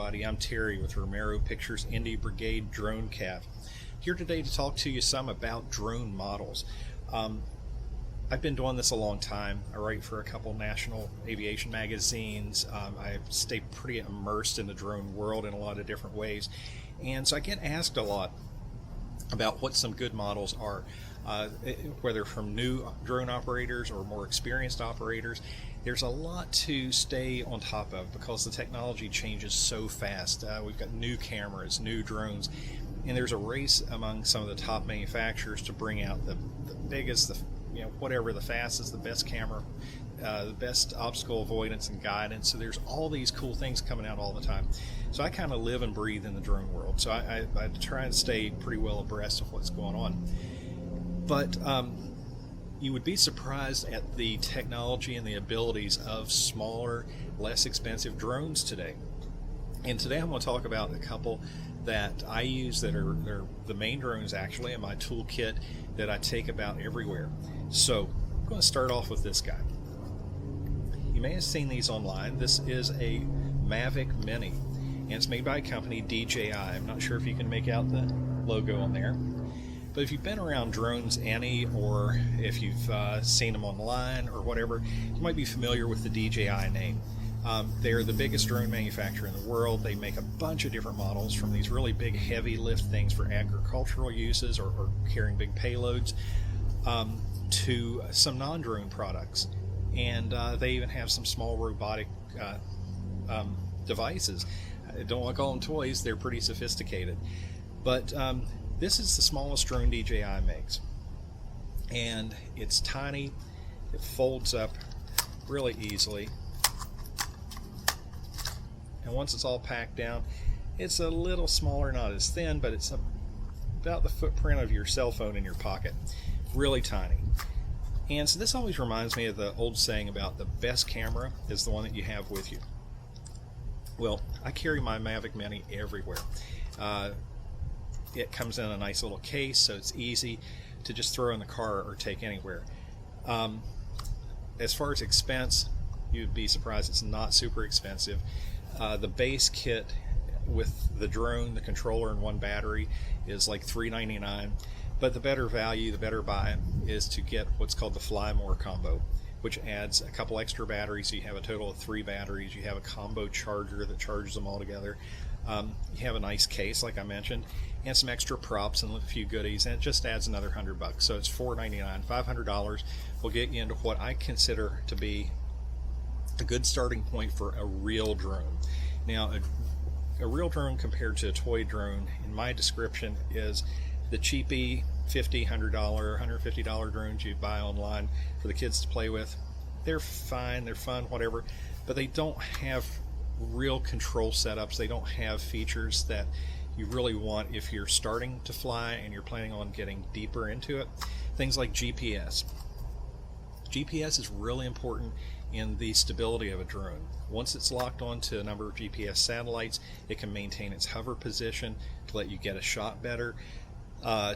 everybody. I'm Terry with Romero Pictures Indie Brigade Drone Cav. Here today to talk to you some about drone models. I've been doing this a long time. I write for a couple national aviation magazines. I stay pretty immersed in the drone world in a lot of different ways. And so I get asked a lot about what some good models are, whether from new drone operators or more experienced operators. There's a lot to stay on top of because the technology changes so fast. We've got new cameras, new drones, and there's a race among some of the top manufacturers to bring out the biggest, whatever, the fastest, the best camera, the best obstacle avoidance and guidance. So there's all these cool things coming out all the time. So I kind of live and breathe in the drone world. So I try and stay pretty well abreast of what's going on. But you would be surprised at the technology and the abilities of smaller, less expensive drones today. And today I'm going to talk about a couple that I use that are the main drones actually in my toolkit that I take about everywhere. So I'm going to start off with this guy. You may have seen these online. This is a Mavic Mini, and it's made by a company, DJI. I'm not sure if you can make out the logo on there. But if you've been around drones any, or if you've seen them online or whatever, you might be familiar with the DJI name. They're the biggest drone manufacturer in the world. They make a bunch of different models, from these really big heavy lift things for agricultural uses or carrying big payloads, to some non-drone products. And they even have some small robotic devices. I don't want to call them toys, they're pretty sophisticated. But this is the smallest drone DJI makes, and it's tiny. It folds up really easily, and once it's all packed down, it's a little smaller, not as thin, but it's about the footprint of your cell phone in your pocket. Really tiny. And so this always reminds me of the old saying about the best camera is the one that you have with you. Well, I carry my Mavic Mini everywhere. It comes in a nice little case, so it's easy to just throw in the car or take anywhere. As far as expense, you'd be surprised it's not super expensive. The base kit with the drone, the controller, and one battery is like $3.99. But the better value, the better buy, is to get what's called the Fly More combo, which adds a couple extra batteries. So you have a total of 3 batteries. You have a combo charger that charges them all together. You have a nice case, like I mentioned, and some extra props and a few goodies, and it just adds another $100. So it's $4.99. $500 will get you into what I consider to be a good starting point for a real drone. Now, a real drone compared to a toy drone, in my description, is the cheapy $50, $100, $150 drones you buy online for the kids to play with. They're fine, they're fun, whatever, but they don't have real control setups. They don't have features that you really want if you're starting to fly and you're planning on getting deeper into it. Things like GPS. GPS is really important in the stability of a drone. Once it's locked onto a number of GPS satellites, it can maintain its hover position to let you get a shot better,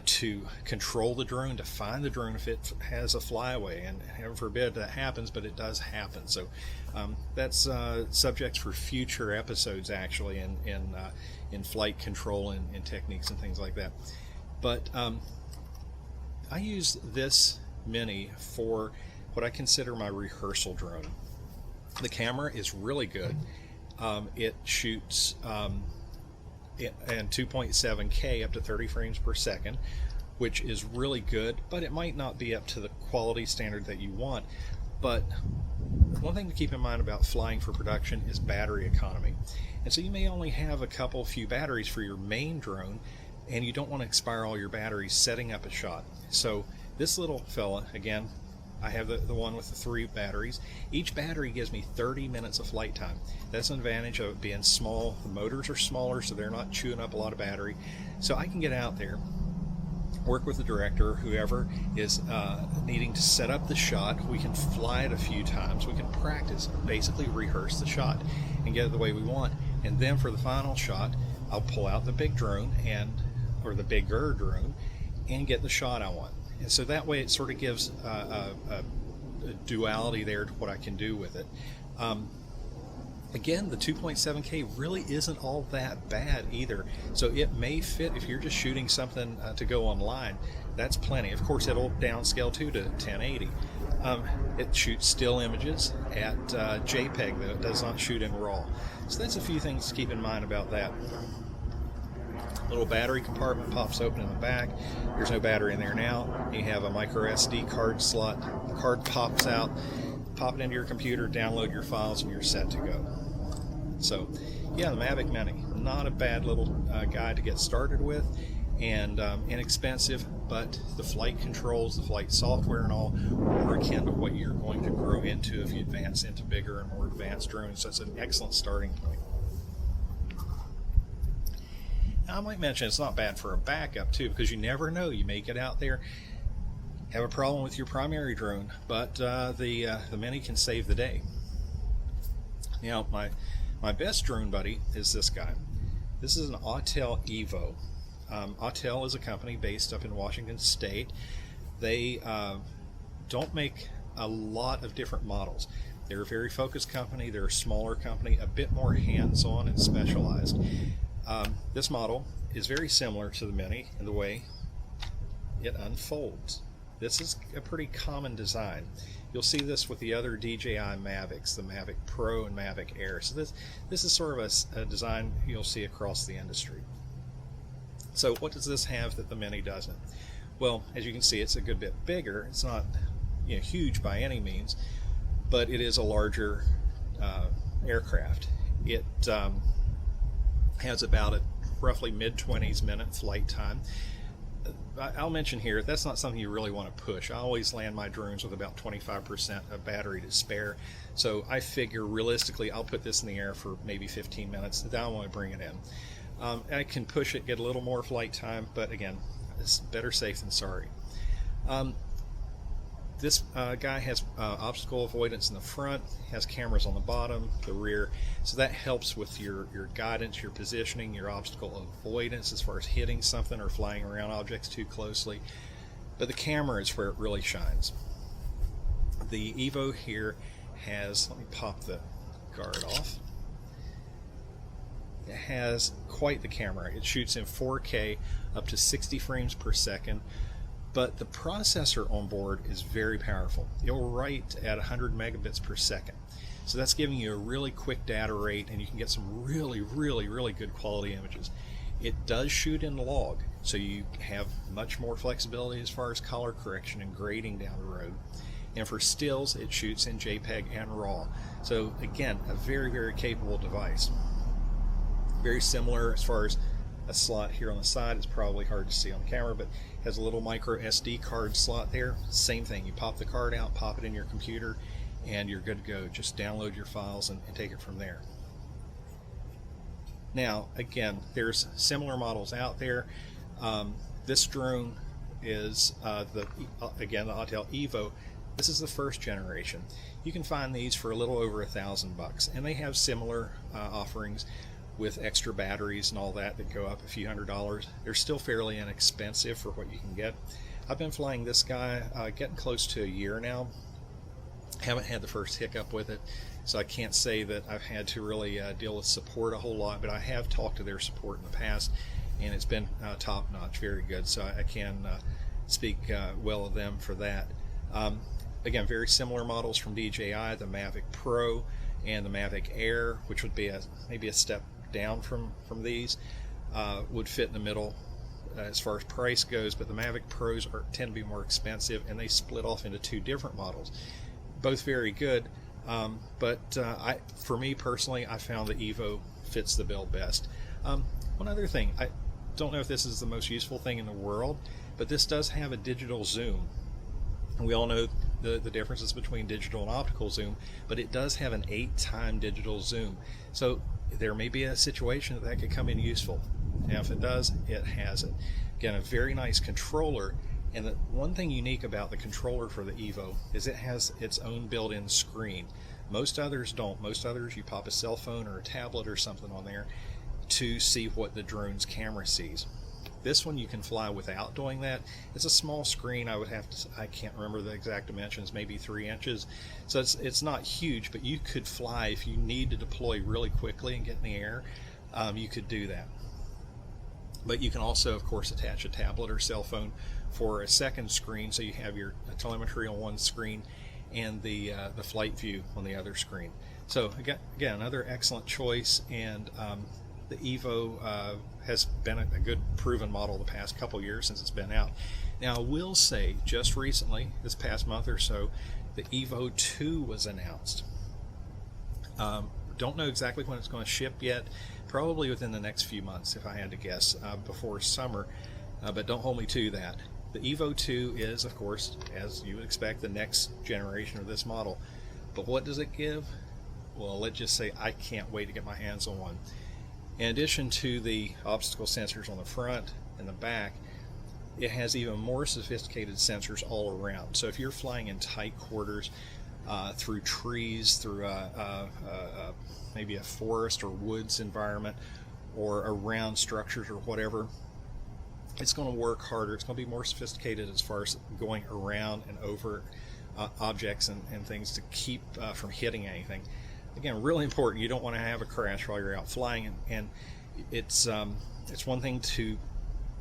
to control the drone, to find the drone if it has a flyaway, and heaven forbid that happens, but it does happen. So that's subjects for future episodes, actually, in flight control and techniques and things like that. But I use this Mini for what I consider my rehearsal drone. The camera is really good. It shoots and 2.7K up to 30 frames per second, which is really good, but it might not be up to the quality standard that you want. But one thing to keep in mind about flying for production is battery economy. And so you may only have a few batteries for your main drone, and you don't want to expire all your batteries setting up a shot. So this little fella, again, I have the one with the 3 batteries. Each battery gives me 30 minutes of flight time. That's an advantage of it being small. The motors are smaller, so they're not chewing up a lot of battery. So I can get out there, work with the director, whoever is needing to set up the shot. We can fly it a few times. We can practice, basically rehearse the shot and get it the way we want. And then for the final shot, I'll pull out the big drone, or the bigger drone, and get the shot I want. And so that way it sort of gives a duality there to what I can do with it. Again, the 2.7K really isn't all that bad either, so it may fit if you're just shooting something to go online. That's plenty. Of course, it'll downscale too to 1080. It shoots still images at JPEG, though it does not shoot in RAW. So that's a few things to keep in mind about that. Little battery compartment pops open in the back. There's no battery in there now. You have a micro SD card slot. The card pops out. Pop it into your computer, download your files, and you're set to go. So, yeah, the Mavic Mini, not a bad little guy to get started with, and inexpensive, but the flight controls, the flight software and all are akin to what you're going to grow into if you advance into bigger and more advanced drones. So it's an excellent starting point. Now, I might mention it's not bad for a backup too, because you never know, you may get out there, have a problem with your primary drone, but the Mini can save the day. Now, my best drone buddy is this guy. This is an Autel Evo. Autel is a company based up in Washington State. They don't make a lot of different models. They're a very focused company. They're a smaller company, a bit more hands-on and specialized. This model is very similar to the Mini in the way it unfolds. This is a pretty common design. You'll see this with the other DJI Mavics, the Mavic Pro and Mavic Air. So this is sort of a design you'll see across the industry. So what does this have that the Mini doesn't? Well, as you can see, it's a good bit bigger. It's not huge by any means, but it is a larger aircraft. It has about a roughly mid-20s minute flight time. I'll mention here, that's not something you really want to push. I always land my drones with about 25% of battery to spare. So I figure realistically I'll put this in the air for maybe 15 minutes. Then I want to bring it in. I can push it, get a little more flight time, but again, it's better safe than sorry. This guy has obstacle avoidance in the front, has cameras on the bottom, the rear, so that helps with your guidance, your positioning, your obstacle avoidance as far as hitting something or flying around objects too closely. But the camera is where it really shines. The Evo here has, let me pop the guard off. It has quite the camera. It shoots in 4K up to 60 frames per second. But the processor on board is very powerful. It'll write at 100 megabits per second. So that's giving you a really quick data rate, and you can get some really good quality images. It does shoot in log, so you have much more flexibility as far as color correction and grading down the road. And for stills, it shoots in JPEG and RAW. So again, a very capable device. Very similar as far as a slot here on the side. It's probably hard to see on the camera, but has a little micro SD card slot there. Same thing, you pop the card out, pop it in your computer, and you're good to go. Just download your files and take it from there. Now, again, there's similar models out there. This drone is the Autel Evo. This is the first generation. You can find these for a little over $1,000, and they have similar offerings with extra batteries and all that go up a few $100s. They're still fairly inexpensive for what you can get. I've been flying this guy getting close to a year now. Haven't had the first hiccup with it, so I can't say that I've had to really deal with support a whole lot, but I have talked to their support in the past, and it's been top-notch, very good, so I can speak well of them for that. Again, very similar models from DJI, the Mavic Pro and the Mavic Air, which would be maybe a step down from these, would fit in the middle as far as price goes, but the Mavic Pros tend to be more expensive, and they split off into two different models. Both very good, but for me personally, I found the Evo fits the bill best. One other thing, I don't know if this is the most useful thing in the world, but this does have a digital zoom. We all know the differences between digital and optical zoom, but it does have an 8-time digital zoom. So there may be a situation that could come in useful. And if it does, it has it. Again, a very nice controller. And the one thing unique about the controller for the Evo is it has its own built-in screen. Most others don't. Most others, you pop a cell phone or a tablet or something on there to see what the drone's camera sees. This one you can fly without doing that. It's a small screen. I can't remember the exact dimensions, maybe 3 inches. So it's not huge, but you could fly if you need to deploy really quickly and get in the air. You could do that. But you can also, of course, attach a tablet or cell phone for a second screen, so you have your telemetry on one screen and the flight view on the other screen. So again, another excellent choice, and the Evo has been a good proven model the past couple years since it's been out. Now I will say, just recently, this past month or so, the Evo 2 was announced. Don't know exactly when it's going to ship yet, probably within the next few months if I had to guess, before summer, but don't hold me to that. The Evo 2 is, of course, as you would expect, the next generation of this model. But what does it give? Well, let's just say I can't wait to get my hands on one. In addition to the obstacle sensors on the front and the back, it has even more sophisticated sensors all around. So if you're flying in tight quarters, through trees, through maybe a forest or woods environment, or around structures or whatever, it's going to work harder. It's going to be more sophisticated as far as going around and over objects and things to keep from hitting anything. Again, really important. You don't want to have a crash while you're out flying, and it's one thing to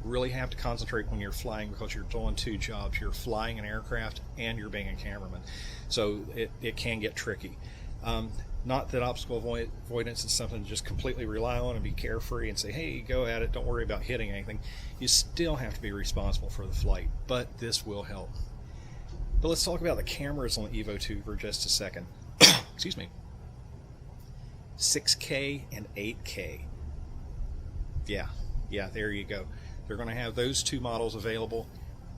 really have to concentrate when you're flying, because you're doing two jobs. You're flying an aircraft and you're being a cameraman, so it can get tricky. Not that obstacle avoidance is something to just completely rely on and be carefree and say, hey, go at it, don't worry about hitting anything. You still have to be responsible for the flight, but this will help. But let's talk about the cameras on the Evo 2 for just a second. Excuse me. 6K and 8K. Yeah, there you go. They're going to have those two models available,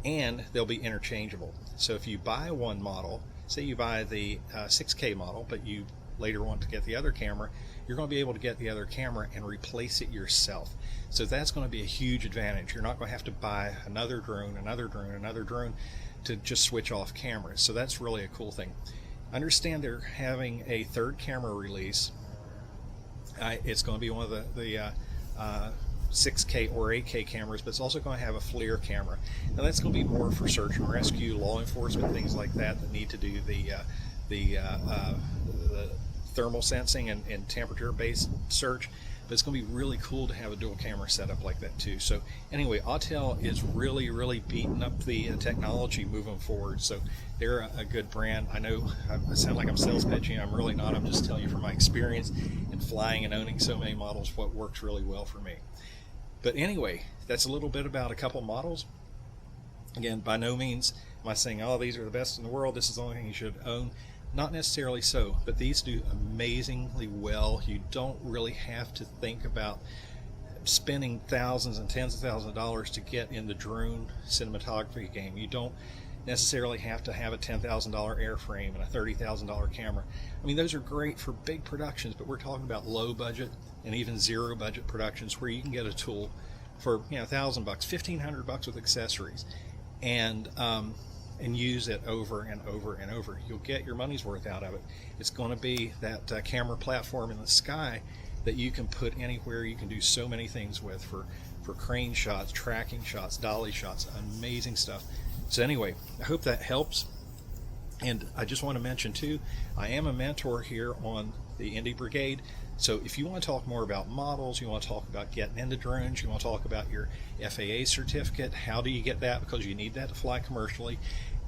and they'll be interchangeable. So if you buy one model, say you buy the 6K model, but you later want to get the other camera, you're going to be able to get the other camera and replace it yourself. So that's going to be a huge advantage. You're not going to have to buy another drone to just switch off cameras. So that's really a cool thing. Understand they're having a third camera release. It's going to be one of the 6K or 8K cameras, but it's also going to have a FLIR camera. Now that's going to be more for search and rescue, law enforcement, things like that need to do the thermal sensing and temperature-based search. But it's going to be really cool to have a dual camera setup like that too. So anyway, Autel is really beating up the technology moving forward. So they're a good brand. I know I sound like I'm sales pitching. I'm really not. I'm just telling you from my experience in flying and owning so many models what works really well for me. But anyway, that's a little bit about a couple models. Again, by no means am I saying, oh, these are the best in the world, this is the only thing you should own. Not necessarily so, but these do amazingly well. You don't really have to think about spending thousands and tens of thousands of dollars to get in the drone cinematography game. You don't necessarily have to have a $10,000 airframe and a $30,000 camera. I mean, those are great for big productions, but we're talking about low budget and even zero budget productions where you can get a tool for $1,000, $1,500 with accessories, and use it over and over and over. You'll get your money's worth out of it. It's going to be that camera platform in the sky that you can put anywhere. You can do so many things with for crane shots, tracking shots, dolly shots, amazing stuff. So anyway, I hope that helps. And I just want to mention too, I am a mentor here on the Indy Brigade. So if you want to talk more about models, you want to talk about getting into drones, you want to talk about your FAA certificate, how do you get that, because you need that to fly commercially,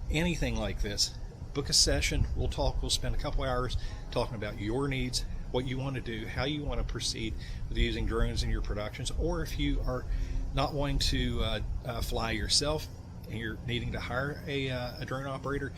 anything like this, book a session. We'll talk. We'll spend a couple hours talking about your needs, what you want to do, how you want to proceed with using drones in your productions, or if you are not wanting to fly yourself and you're needing to hire a drone operator,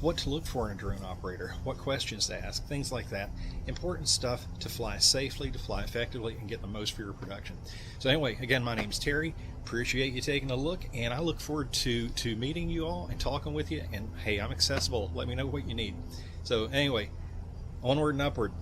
what to look for in a drone operator, what questions to ask, things like that. Important stuff to fly safely, to fly effectively, and get the most for your production. So anyway, again, my name's Terry. Appreciate you taking a look, and I look forward to meeting you all and talking with you. And hey, I'm accessible. Let me know what you need. So anyway, onward and upward.